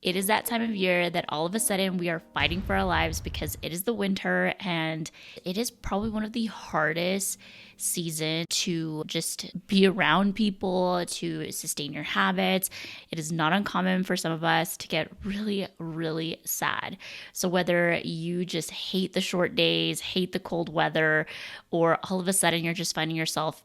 It is that time of year that all of a sudden we are fighting for our lives because it is the winter, and it is probably one of the hardest seasons to just be around people, to sustain your habits. It is not uncommon for some of us to get really, really sad. So whether you just hate the short days, hate the cold weather, or all of a sudden you're just finding yourself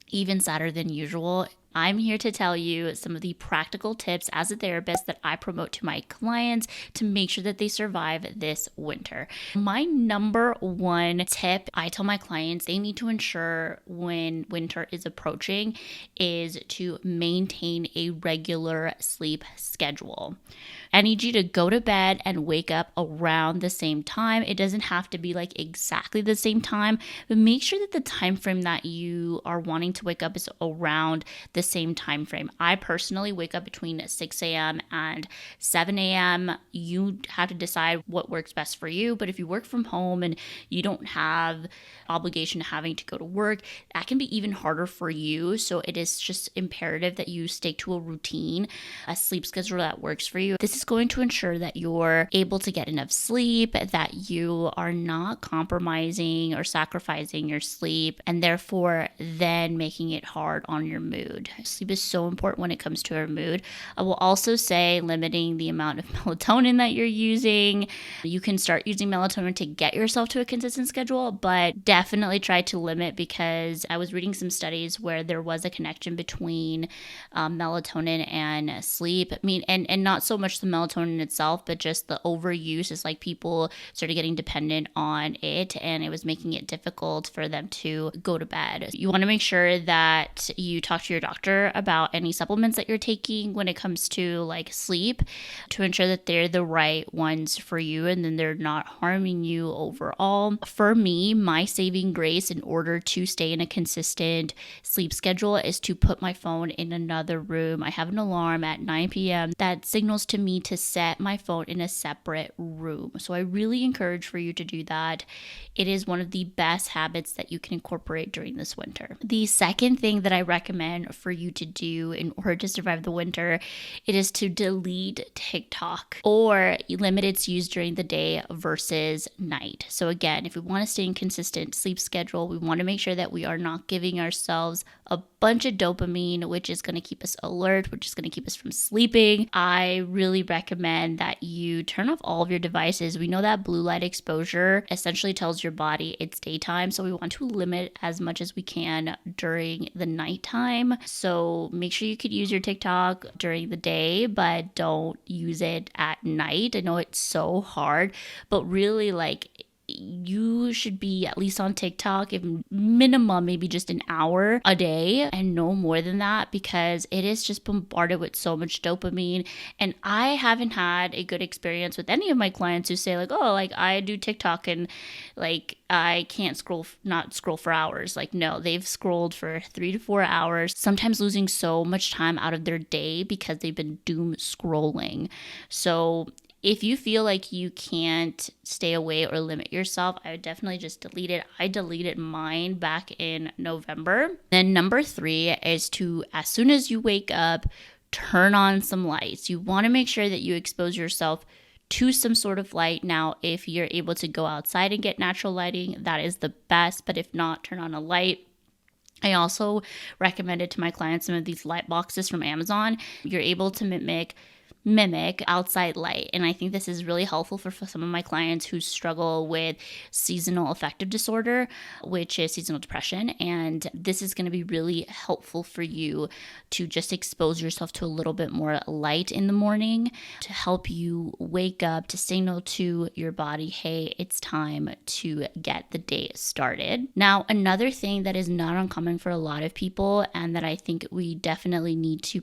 even sadder than usual, I'm here to tell you some of the practical tips as a therapist that I promote to my clients to make sure that they survive this winter. My number one tip I tell my clients they need to ensure when winter is approaching is to maintain a regular sleep schedule. I need you to go to bed and wake up around the same time. It doesn't have to be like exactly the same time, but make sure that the time frame that you are wanting to wake up is around the same time frame. I personally wake up between 6 a.m. and 7 a.m. You have to decide what works best for you, but if you work from home and you don't have obligation to having to go to work, that can be even harder for you. So it is just imperative that you stick to a routine, a sleep schedule that works for you. This is going to ensure that you're able to get enough sleep, that you are not compromising or sacrificing your sleep, and therefore then making it hard on your mood. Sleep is so important when it comes to our mood. I will also say limiting the amount of melatonin that you're using. You can start using melatonin to get yourself to a consistent schedule, but definitely try to limit, because I was reading some studies where there was a connection between melatonin and sleep. I mean, and not so much the melatonin itself, but just the overuse is like people started getting dependent on it, and it was making it difficult for them to go to bed. You want to make sure that you talk to your doctor about any supplements that you're taking when it comes to like sleep, to ensure that they're the right ones for you and then they're not harming you overall. For me, my saving grace in order to stay in a consistent sleep schedule is to put my phone in another room. I have an alarm at 9 p.m. that signals to me to set my phone in a separate room. So I really encourage for you to do that. It is one of the best habits that you can incorporate during this winter. The second thing that I recommend for you to do in order to survive the winter, it is to delete TikTok or limit its use during the day versus night. So again, if we want to stay in consistent sleep schedule, we want to make sure that we are not giving ourselves a bunch of dopamine, which is going to keep us alert, which is going to keep us from sleeping. I really recommend that you turn off all of your devices. We know that blue light exposure essentially tells your body it's daytime, so we want to limit as much as we can during the nighttime. So make sure you could use your TikTok during the day, but don't use it at night. I know it's so hard, but really you should be at least on TikTok, if minimum, maybe just an hour a day and no more than that, because it is just bombarded with so much dopamine. And I haven't had a good experience with any of my clients who say I do TikTok and I can't not scroll for hours. No, they've scrolled for 3 to 4 hours, sometimes losing so much time out of their day because they've been doom scrolling. So if you feel like you can't stay away or limit yourself, I would definitely just delete it. I deleted mine back in November. Then number 3 is to, as soon as you wake up, turn on some lights. You want to make sure that you expose yourself to some sort of light. Now, if you're able to go outside and get natural lighting, that is the best. But if not, turn on a light. I also recommended to my clients some of these light boxes from Amazon. You're able to mimic outside light. And I think this is really helpful for some of my clients who struggle with seasonal affective disorder, which is seasonal depression. And this is going to be really helpful for you to just expose yourself to a little bit more light in the morning to help you wake up, to signal to your body, hey, it's time to get the day started. Now, another thing that is not uncommon for a lot of people, and that I think we definitely need to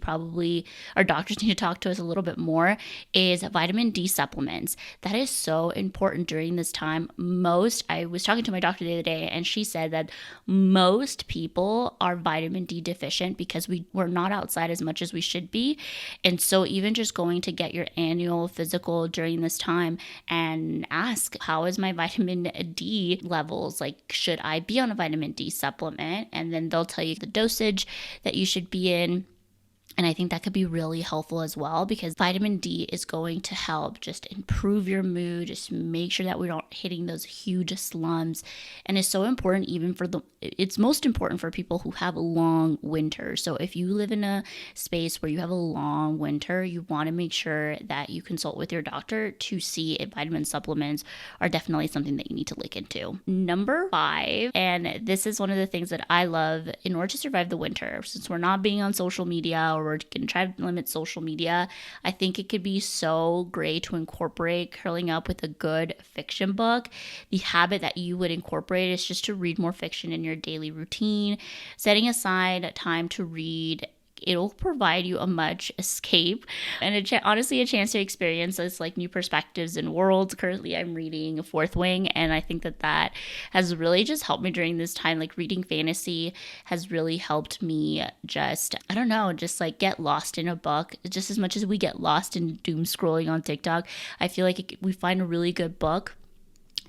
our doctors need to talk to us a little bit more, is vitamin D supplements. That is so important during this time. I was talking to my doctor the other day, and she said that most people are vitamin D deficient because we're not outside as much as we should be. And so even just going to get your annual physical during this time and ask, how is my vitamin D levels? Should I be on a vitamin D supplement? And then they'll tell you the dosage that you should be in. And I think that could be really helpful as well, because vitamin D is going to help just improve your mood, just make sure that we're not hitting those huge slumps. And it's so important even it's most important for people who have a long winter. So if you live in a space where you have a long winter, you want to make sure that you consult with your doctor to see if vitamin supplements are definitely something that you need to look into. Number 5, and this is one of the things that I love in order to survive the winter, since we're not being on social media, or we're going to try to limit social media, I think it could be so great to incorporate curling up with a good fiction book. The habit that you would incorporate is just to read more fiction in your daily routine, setting aside time to read. It'll provide you a much escape and honestly a chance to experience this like new perspectives and worlds. Currently, I'm reading Fourth Wing, and I think that has really just helped me during this time. Like, reading fantasy has really helped me just, I don't know, just like get lost in a book. Just as much as we get lost in doom scrolling on TikTok, I feel like we find a really good book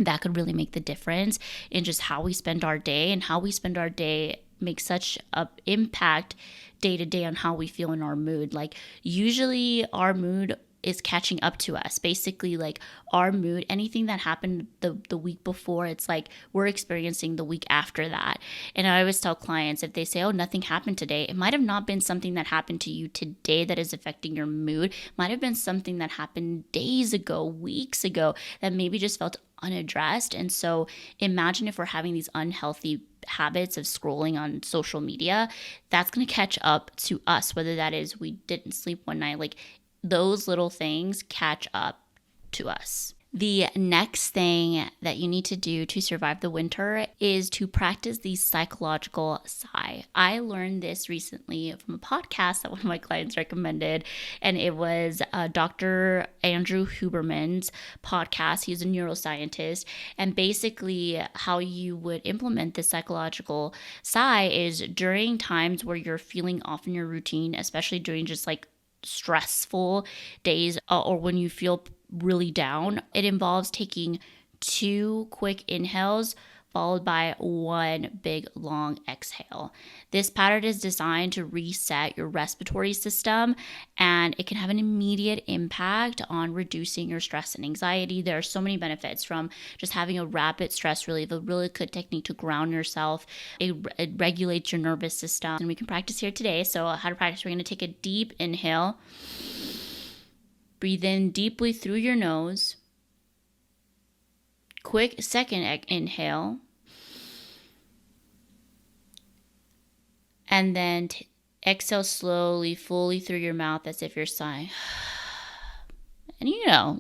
that could really make the difference in just how we spend our day, and how we spend our day makes such an impact day to day on how we feel in our mood. Like, usually our mood is catching up to us. Basically, like, our mood, anything that happened the week before, it's like we're experiencing the week after that. And I always tell clients, if they say, oh, nothing happened today, it might have not been something that happened to you today that is affecting your mood. It might have been something that happened days ago, weeks ago, that maybe just felt unaddressed. And so imagine if we're having these unhealthy habits of scrolling on social media, that's going to catch up to us, whether that is we didn't sleep one night. Like, those little things catch up to us. The next thing that you need to do to survive the winter is to practice the psychological sigh. I learned this recently from a podcast that one of my clients recommended, and it was Dr. Andrew Huberman's podcast. He's a neuroscientist, and basically how you would implement this psychological sigh is during times where you're feeling off in your routine, especially during just like stressful days, or when you feel really down. It involves taking 2 quick inhales followed by 1 big long exhale. This pattern is designed to reset your respiratory system, and it can have an immediate impact on reducing your stress and anxiety. There are so many benefits from just having a rapid stress relief, a really good technique to ground yourself. It regulates your nervous system, and we can practice here today. So how to practice, we're going to take a deep inhale. Breathe in deeply through your nose. Quick second inhale. And then exhale slowly, fully through your mouth as if you're sighing. And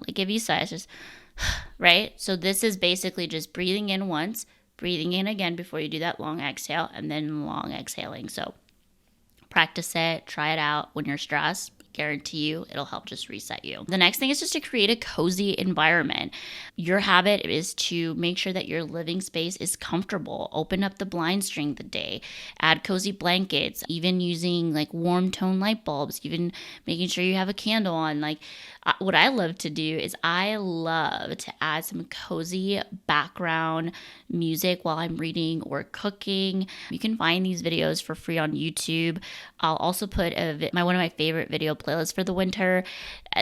like if you sigh, it's just, right? So this is basically just breathing in once, breathing in again before you do that long exhale, and then long exhaling. So practice it, try it out when you're stressed. Guarantee you it'll help just reset you. The next thing is just to create a cozy environment. Your habit is to make sure that your living space is comfortable. Open up the blinds during the day, add cozy blankets, even using like warm tone light bulbs, even making sure you have a candle on. Like, what I love to do is I love to add some cozy background music while I'm reading or cooking. You can find these videos for free on YouTube. I'll also put one of my favorite video playlists for the winter.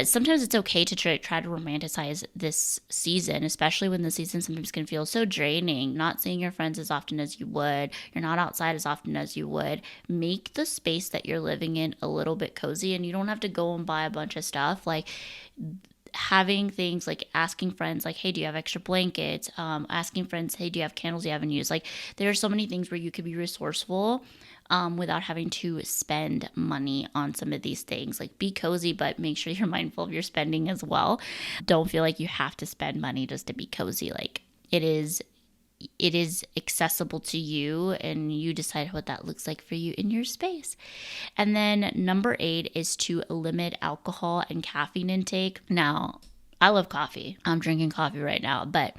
Sometimes it's okay to try to romanticize this season, especially when the season sometimes can feel so draining. Not seeing your friends as often as you would. You're not outside as often as you would. Make the space that you're living in a little bit cozy, and you don't have to go and buy a bunch of stuff. Like, having things like asking friends, like, hey, do you have extra blankets? Asking friends, hey, do you have candles you haven't used? Like, there are so many things where you could be resourceful without having to spend money on some of these things. Like, be cozy, but make sure you're mindful of your spending as well. Don't feel like you have to spend money just to be cozy. Like, it is accessible to you, and you decide what that looks like for you in your space. And then number 8 is to limit alcohol and caffeine intake. Now, I love coffee. I'm drinking coffee right now, but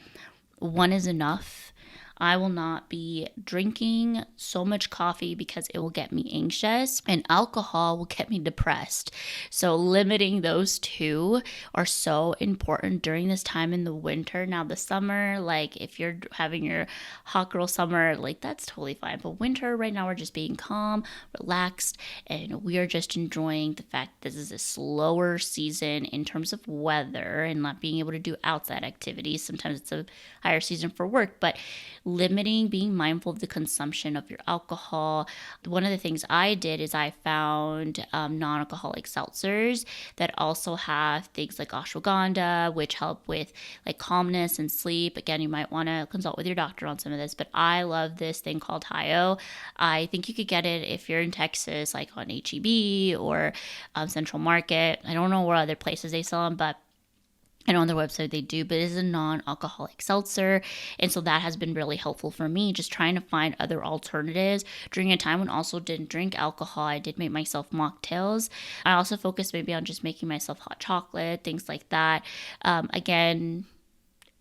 1 is enough. I will not be drinking so much coffee because it will get me anxious, and alcohol will get me depressed. So limiting those two are so important during this time in the winter. Now the summer, like if you're having your hot girl summer, like that's totally fine. But winter right now, we're just being calm, relaxed, and we are just enjoying the fact that this is a slower season in terms of weather and not being able to do outside activities. Sometimes it's a higher season for work, but limiting, being mindful of the consumption of your alcohol. One of the things I did is I found non-alcoholic seltzers that also have things like ashwagandha, which help with like calmness and sleep. Again, you might want to consult with your doctor on some of this, but I love this thing called Hio. I think you could get it if you're in Texas, like on HEB or Central Market. I don't know where other places they sell them, but I know on their website they do, but it is a non-alcoholic seltzer. And so that has been really helpful for me, just trying to find other alternatives during a time when I also didn't drink alcohol. I did make myself mocktails. I also focused maybe on just making myself hot chocolate, things like that. Again,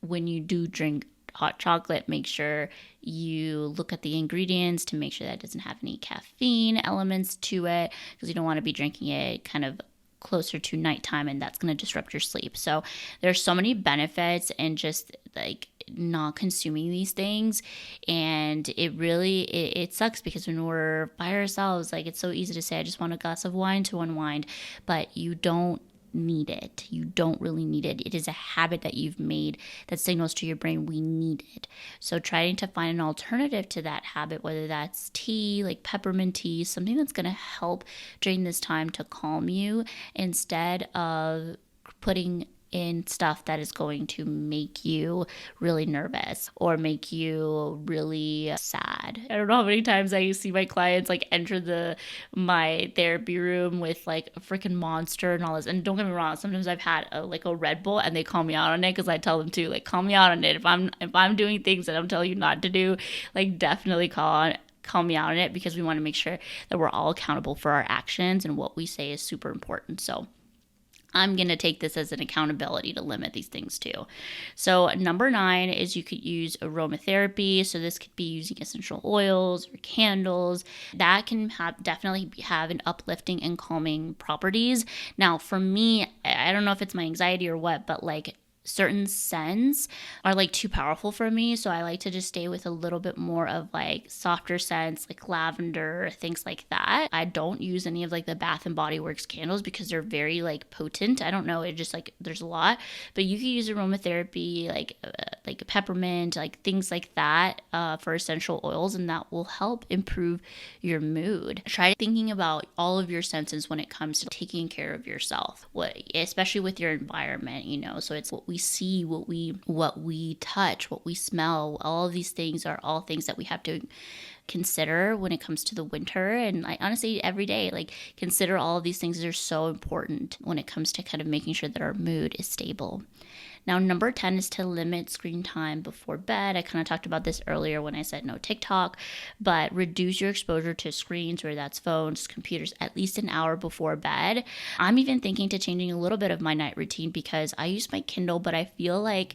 when you do drink hot chocolate, make sure you look at the ingredients to make sure that it doesn't have any caffeine elements to it, because you don't want to be drinking it kind of closer to nighttime, and that's going to disrupt your sleep. So there's so many benefits in just like not consuming these things, and it sucks because when we're by ourselves, like it's so easy to say I just want a glass of wine to unwind, but you don't need it. You don't really need it. It is a habit that you've made that signals to your brain we need it. So trying to find an alternative to that habit, whether that's tea, like peppermint tea, something that's going to help during this time to calm you, instead of putting in stuff that is going to make you really nervous or make you really sad. I don't know how many times I see my clients like enter my therapy room with like a freaking Monster and all this. And don't get me wrong, sometimes I've had a Red Bull and they call me out on it, because I tell them to like call me out on it. If I'm doing things that I'm telling you not to do, like definitely call me out on it, because we want to make sure that we're all accountable for our actions, and what we say is super important. So I'm going to take this as an accountability to limit these things too. So number 9 is you could use aromatherapy. So this could be using essential oils or candles. That can definitely have an uplifting and calming properties. Now for me, I don't know if it's my anxiety or what, but like certain scents are like too powerful for me, so I like to just stay with a little bit more of like softer scents like lavender, things like that. I don't use any of like the Bath and Body Works candles because they're very like potent. I don't know, it just like there's a lot, but you can use aromatherapy like peppermint, like things like that for essential oils, and that will help improve your mood. Try thinking about all of your senses when it comes to taking care of yourself, especially with your environment, so it's what we see, what we touch, what we smell. All of these things are all things that we have to consider when it comes to the winter. And I honestly, every day, like consider all of these things that are so important when it comes to kind of making sure that our mood is stable. Now, number 10 is to limit screen time before bed. I kind of talked about this earlier when I said no TikTok, but reduce your exposure to screens, whether that's phones, computers, at least an hour before bed. I'm even thinking to changing a little bit of my night routine, because I use my Kindle, but I feel like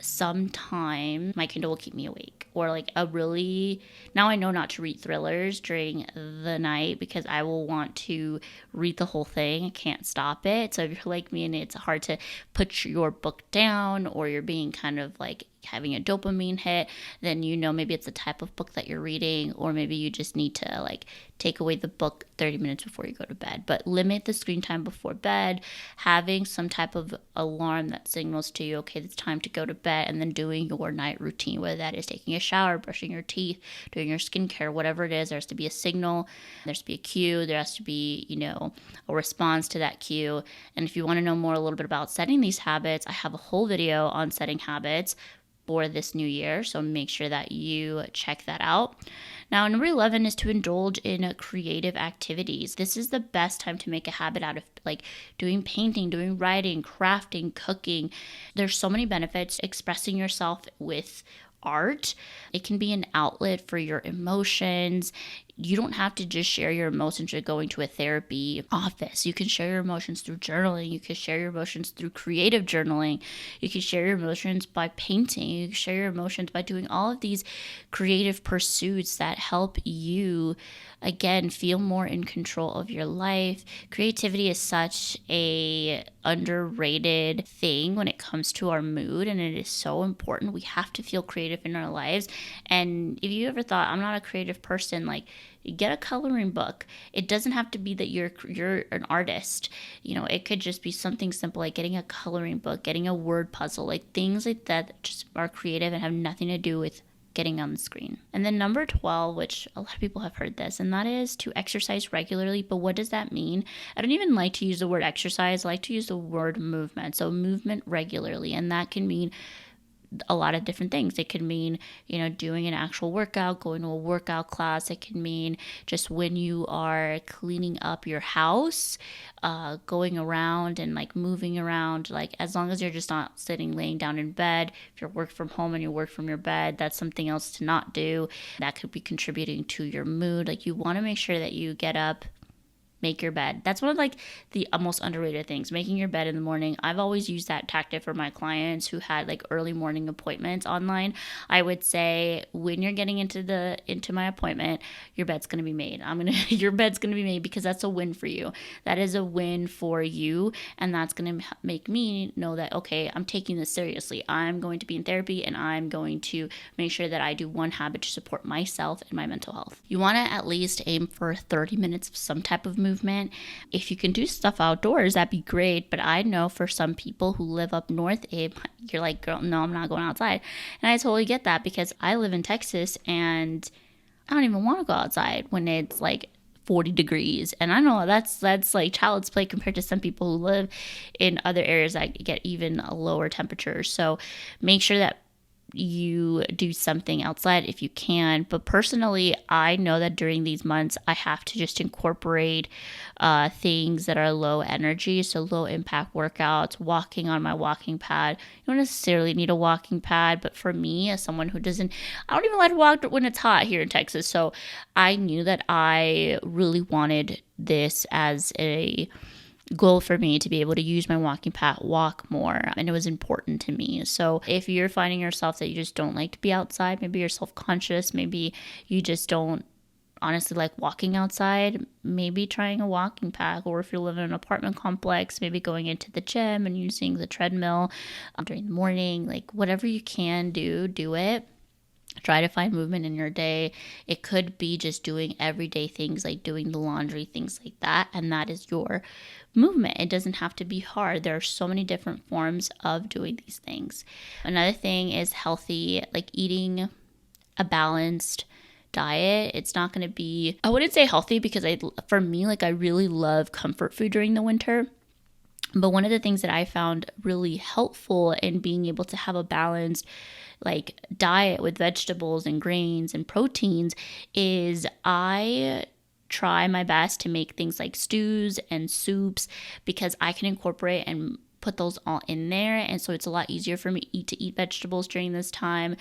sometimes my Kindle will keep me awake, or like now I know not to read thrillers during the night because I will want to read the whole thing. I can't stop it. So if you're like me and it's hard to put your book down, or you're being kind of like having a dopamine hit, then maybe it's the type of book that you're reading, or maybe you just need to like take away the book 30 minutes before you go to bed. But limit the screen time before bed, having some type of alarm that signals to you, okay, it's time to go to bed, and then doing your night routine, whether that is taking a shower, brushing your teeth, doing your skincare, whatever it is. There has to be a signal, there has to be a cue, there has to be, a response to that cue. And if you want to know more a little bit about setting these habits, I have a whole video on setting habits for this new year, so make sure that you check that out. Now, number 11 is to indulge in creative activities. This is the best time to make a habit out of like doing painting, doing writing, crafting, cooking. There's so many benefits expressing yourself with art. It can be an outlet for your emotions. you don't have to just share your emotions by going to a therapy office. You can share your emotions through journaling. You can share your emotions through creative journaling. You can share your emotions by painting. You can share your emotions by doing all of these creative pursuits that help you, again, feel more in control of your life. Creativity is such a underrated thing when it comes to our mood, and it is so important. We have to feel creative in our lives. And if you ever thought, I'm not a creative person, like, get a coloring book. It doesn't have to be that you're an artist. It could just be something simple like getting a coloring book, getting a word puzzle, like things like that just are creative and have nothing to do with getting on the screen. And then number 12, which a lot of people have heard this, and that is to exercise regularly. But what does that mean? I don't even like to use the word exercise. I like to use the word movement. So movement regularly. And that can mean a lot of different things. It could mean, doing an actual workout, going to a workout class. It can mean just when you are cleaning up your house, going around and like moving around, like as long as you're just not laying down in bed. If you're work from home and you work from your bed, that's something else to not do. That could be contributing to your mood. Like you want to make sure that you get up, make your bed. That's one of like the most underrated things, making your bed in the morning. I've always used that tactic for my clients who had like early morning appointments online. I would say when you're getting into my appointment, your bed's going to be made. Your bed's going to be made, because that's a win for you. That is a win for you, and that's going to make me know that, okay, I'm taking this seriously. I'm going to be in therapy, and I'm going to make sure that I do one habit to support myself and my mental health. You want to at least aim for 30 minutes of some type of movement. If you can do stuff outdoors, that'd be great. But I know for some people who live up north, you're like, girl, no, I'm not going outside. And I totally get that, because I live in Texas and I don't even want to go outside when it's like 40 degrees. And I know that's like child's play compared to some people who live in other areas that get even a lower temperature. So make sure that you do something outside if you can. But personally, I know that during these months, I have to just incorporate things that are low energy, so low impact workouts, walking on my walking pad. You don't necessarily need a walking pad, but for me, as someone who I don't even like to walk when it's hot here in Texas. So I knew that I really wanted this as a goal for me to be able to use my walking pad, walk more, and it was important to me. So if you're finding yourself that you just don't like to be outside, maybe you're self-conscious, maybe you just don't honestly like walking outside, maybe trying a walking pad. Or if you live in an apartment complex, maybe going into the gym and using the treadmill during the morning. Like whatever you can do it. Try to find movement in your day. It could be just doing everyday things like doing the laundry, things like that. And that is your movement. It doesn't have to be hard. There are so many different forms of doing these things. Another thing is healthy, like eating a balanced diet. It's not going to be, I wouldn't say healthy, because for me, like I really love comfort food during the winter. But one of the things that I found really helpful in being able to have a balanced like diet with vegetables and grains and proteins is I try my best to make things like stews and soups, because I can incorporate and put those all in there. And so it's a lot easier for me to eat vegetables during this time.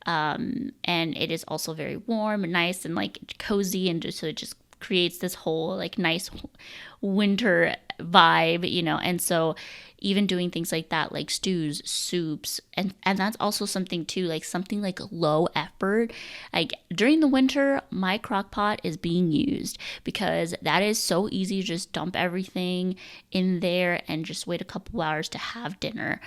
And it is also very warm and nice and like cozy. And so it just creates this whole like nice winter vibe, and so even doing things like that, like stews, soups, and that's also something too, like something like low effort. Like during the winter, my crock pot is being used, because that is so easy to just dump everything in there and just wait a couple hours to have dinner.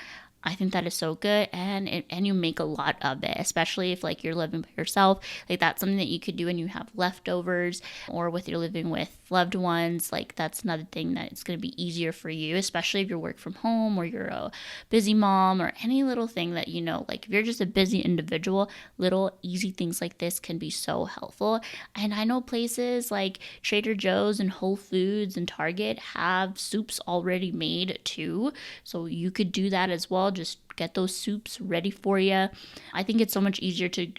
I think that is so good, and you make a lot of it, especially if like you're living by yourself. Like that's something that you could do and you have leftovers, or with you're living with loved ones. Like that's another thing that it's going to be easier for you, especially if you work from home or you're a busy mom, or any little thing that like if you're just a busy individual, little easy things like this can be so helpful. And I know places like Trader Joe's and Whole Foods and Target have soups already made too, so you could do that as well. Just get those soups ready for you. I think it's so much easier to,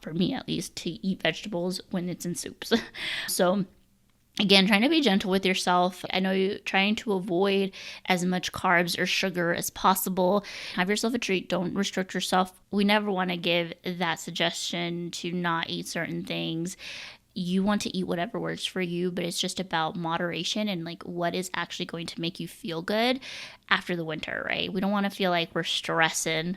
for me at least, to eat vegetables when it's in soups. So again, trying to be gentle with yourself. I know you're trying to avoid as much carbs or sugar as possible. Have yourself a treat. Don't restrict yourself. We never want to give that suggestion to not eat certain things. you want to eat whatever works for you, but it's just about moderation and like what is actually going to make you feel good after the winter, right? We don't want to feel like we're stressing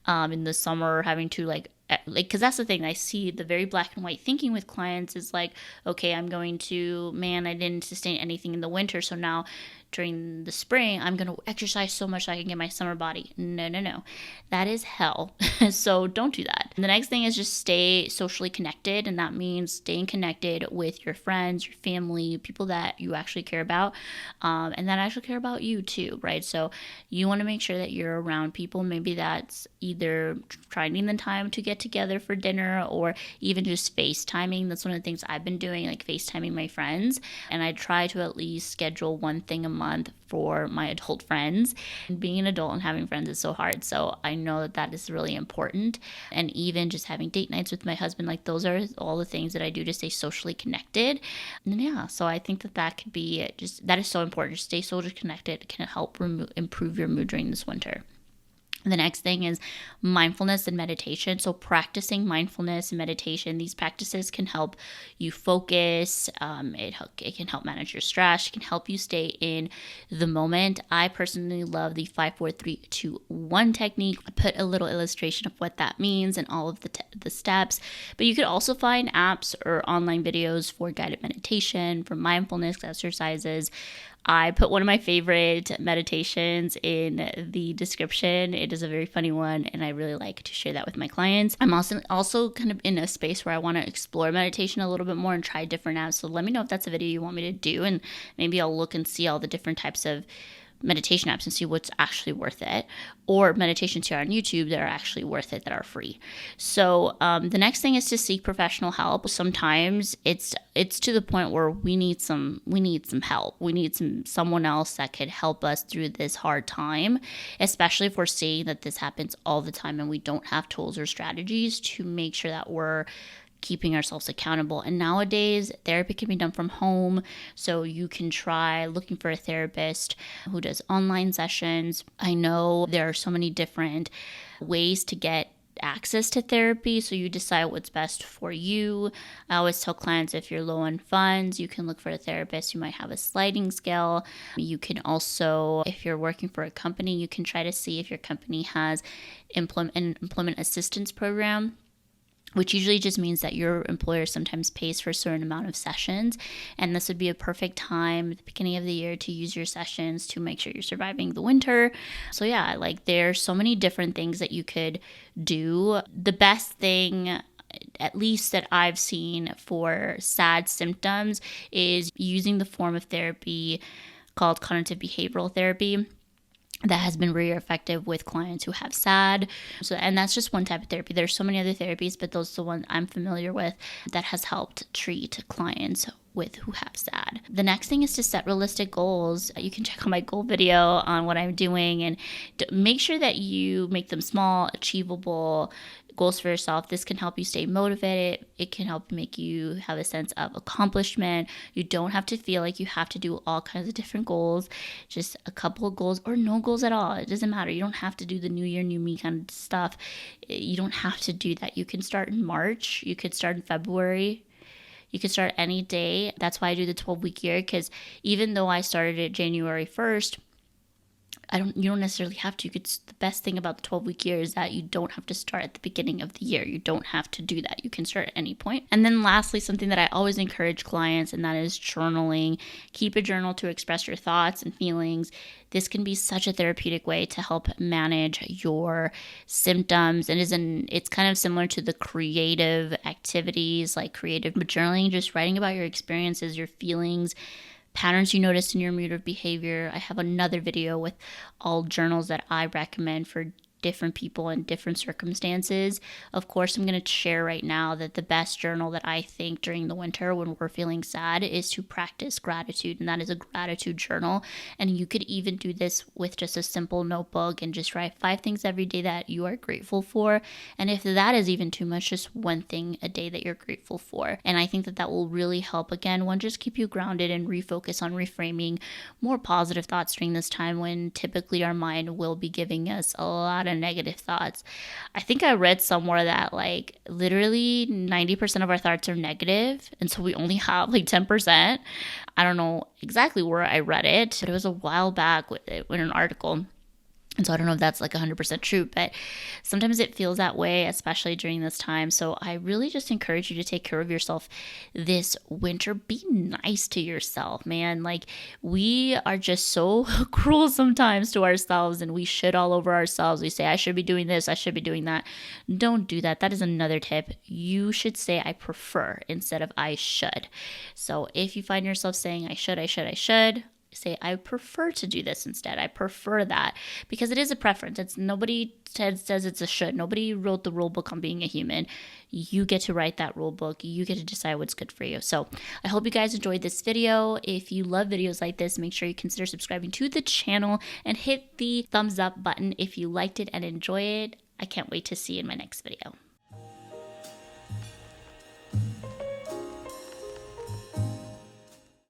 in the summer, having to like, because that's the thing. I see the very black and white thinking with clients is like, okay, I'm going to, man, I didn't sustain anything in the winter, so now during the spring I'm going to exercise so much so I can get my summer body. No, no, no, that is hell. So don't do that. The next thing is just stay socially connected, and that means staying connected with your friends, your family, people that you actually care about, and that actually care about you too, right? So you want to make sure that you're around people. Maybe that's either finding the time to get together for dinner or even just FaceTiming. That's one of the things I've been doing, like FaceTiming my friends. And I try to at least schedule one thing a month for my adult friends. And being an adult and having friends is so hard. So I know that that is really important. And even just having date nights with my husband, like those are all the things that I do to stay socially connected. And yeah, so I think that that could be just, that is so important. Just stay socially connected. It can help improve your mood during this winter. The next thing is mindfulness and meditation. So practicing mindfulness and meditation, these practices can help you focus. It can help manage your stress. It can help you stay in the moment. I personally love the 5, 4, 3, 2, 1 technique. I put a little illustration of what that means and all of the steps. But you could also find apps or online videos for guided meditation, for mindfulness exercises. I put one of my favorite meditations in the description. It is a very funny one, and I really like to share that with my clients. I'm also kind of in a space where I want to explore meditation a little bit more and try different apps. So let me know if that's a video you want me to do, and maybe I'll look and see all the different types of meditation apps and see what's actually worth it, or meditations here on YouTube that are actually worth it, that are free. So the next thing is to seek professional help. Sometimes it's to the point where we need some help. We need someone else that could help us through this hard time, especially if we're seeing that this happens all the time and we don't have tools or strategies to make sure that we're keeping ourselves accountable. And nowadays, therapy can be done from home. So you can try looking for a therapist who does online sessions. I know there are so many different ways to get access to therapy, so you decide what's best for you. I always tell clients, if you're low on funds, you can look for a therapist who might have a sliding scale. You can also, if you're working for a company, you can try to see if your company has an employment assistance program, which usually just means that your employer sometimes pays for a certain amount of sessions. And this would be a perfect time at the beginning of the year to use your sessions to make sure you're surviving the winter. So yeah, like there's so many different things that you could do. The best thing, at least that I've seen for sad symptoms, is using the form of therapy called cognitive behavioral therapy. That has been really effective with clients who have SAD. So, and that's just one type of therapy. There's so many other therapies, but those are the ones I'm familiar with that has helped treat clients who have SAD. The next thing is to set realistic goals. You can check out my goal video on what I'm doing, and make sure that you make them small, achievable goals for yourself. This can help you stay motivated. It can help make you have a sense of accomplishment. You don't have to feel like you have to do all kinds of different goals. Just a couple of goals or no goals at all. It doesn't matter. You don't have to do the new year, new me kind of stuff. You don't have to do that. You can start in March. You could start in February. You can start any day. That's why I do the 12-week year, because even though I started it January 1st, you don't necessarily have to. The best thing about the 12-week year is that you don't have to start at the beginning of the year. You don't have to do that. You can start at any point. And then lastly, something that I always encourage clients, and that is journaling. Keep a journal to express your thoughts and feelings. This can be such a therapeutic way to help manage your symptoms. And it's kind of similar to the creative activities, like creative journaling, just writing about your experiences, your feelings, patterns you noticed in your mood or behavior. I have another video with all journals that I recommend for different people in different circumstances. Of course, I'm going to share right now that the best journal that I think during the winter when we're feeling sad is to practice gratitude, and that is a gratitude journal. And you could even do this with just a simple notebook and just write 5 things every day that you are grateful for. And if that is even too much, just one thing a day that you're grateful for. And I think that that will really help, again, just keep you grounded and refocus on reframing more positive thoughts during this time when typically our mind will be giving us a lot lot of negative thoughts. I think I read somewhere that like literally 90% of our thoughts are negative, and so we only have like 10%. I don't know exactly where I read it, but it was a while back with an article. And so I don't know if that's like 100% true, but sometimes it feels that way, especially during this time. So I really just encourage you to take care of yourself this winter. Be nice to yourself, man. Like, we are just so cruel sometimes to ourselves, and we shit all over ourselves. We say, I should be doing this, I should be doing that. Don't do that. That is another tip. You should say, I prefer instead of I should. So if you find yourself saying, I should, say, I prefer to do this instead. I prefer that, because it is a preference. It's nobody says it's a should. Nobody wrote the rule book on being a human. You get to write that rule book. You get to decide what's good for you. So I hope you guys enjoyed this video. If you love videos like this, make sure you consider subscribing to the channel and hit the thumbs up button if you liked it and enjoy it. I can't wait to see you in my next video.